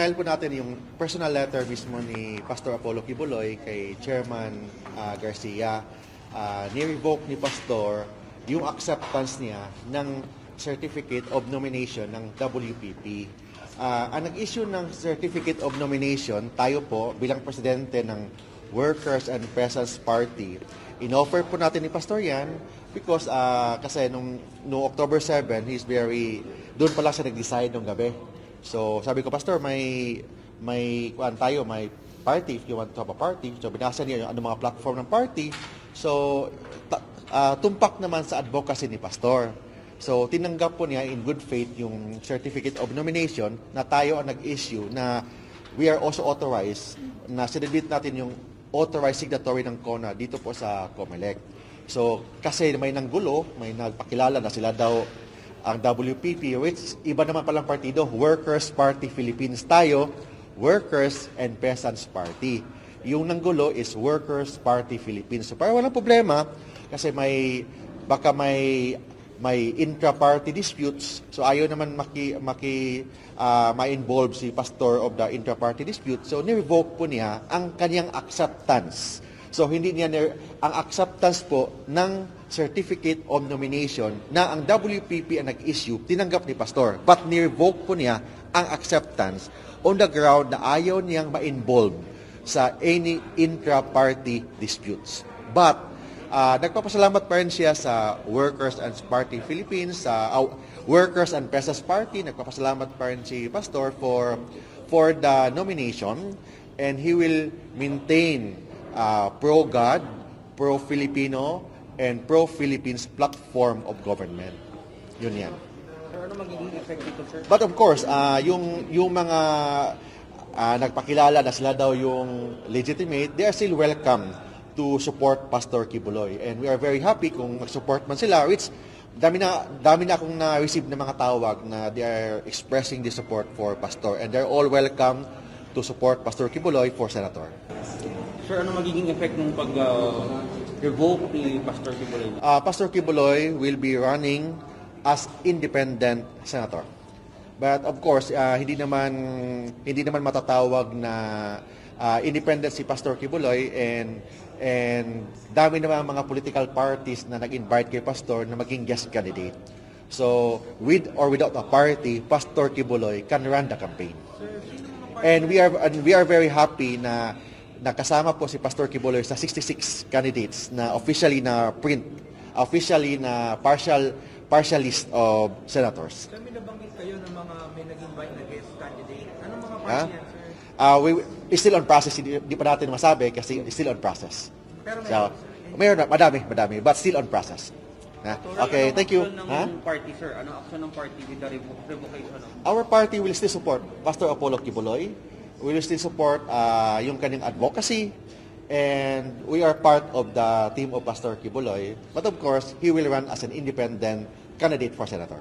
Final po natin yung personal letter mismo ni Pastor Apollo Kibuloy kay Chairman Garcia. Ni-revoke ni Pastor yung acceptance niya ng Certificate of Nomination ng WPP. Ang nag-issue ng Certificate of Nomination, tayo po bilang presidente ng Workers and Peasants Party, in-offer po natin ni Pastor yan because kasi nung October 7, doon pala siya nag-decide nung gabi. So sabi ko, Pastor, may party, if you want to have a party. So binasa niya yung ano mga platform ng party. So tumpak naman sa advocacy ni Pastor. So tinanggap po niya in good faith yung Certificate of Nomination na tayo ang nag-issue na we are also authorized na sinabit natin yung authorized signatory ng CONA dito po sa COMELEC. So kasi may nanggulo, may nagpakilala na sila daw ang WPP, which iba naman palang partido, Workers Party Philippines tayo, Workers and Peasants Party. Yung nanggulo is Workers Party Philippines. So parang walang problema kasi baka may intra-party disputes. So ayaw naman ma-involve si pastor of the intra-party dispute. So ni-revoke po niya ang kanyang acceptance. So hindi niya ang acceptance po ng Certificate of Nomination na ang WPP ang nag-issue, tinanggap ni Pastor. But ni-revoke po niya ang acceptance on the ground na ayaw niyang ma-involve sa any intra-party disputes. But nagpapasalamat pa rin siya sa Workers and Party Philippines, sa Workers and Peasants Party. Nagpapasalamat pa rin si Pastor for the nomination, and he will maintain pro-God, pro-Filipino, and pro-Philippines platform of government. Yun yan. Sir, ano magiging effect dito, sir? But of course, yung mga nagpakilala na sila daw yung legitimate, they are still welcome to support Pastor Kibuloy. And we are very happy kung mag-support man sila, which dami na akong na-receive ng mga tawag na they are expressing the support for Pastor. And they're all welcome to support Pastor Kibuloy for Senator. Sir, ano magiging effect ng pag-revoke ni Pastor Kibuloy? Pastor Kibuloy will be running as independent senator. But of course, hindi naman matatawag na independent si Pastor Kibuloy, and dami naman mga political parties na nag-invite kay Pastor na maging guest candidate. So, with or without a party, Pastor Kibuloy can run the campaign. And we are very happy na nakasama po si Pastor Kibuloy sa 66 candidates na officially na partial list of senators. Kami nabanggit kayo ng mga may nag-invite na guest candidate. Anong mga party yan, sir? It's still on process. Hindi pa natin masabi kasi it's still on process. Pero Mayroon na, madami, but still on process. Okay, thank you. Anong party, sir? Anong action ng party with the revocation of? Our party will still support Pastor Apollo Kibuloy. We will still support yung kanyang advocacy, and we are part of the team of Pastor Kibuloy. But of course, he will run as an independent candidate for senator.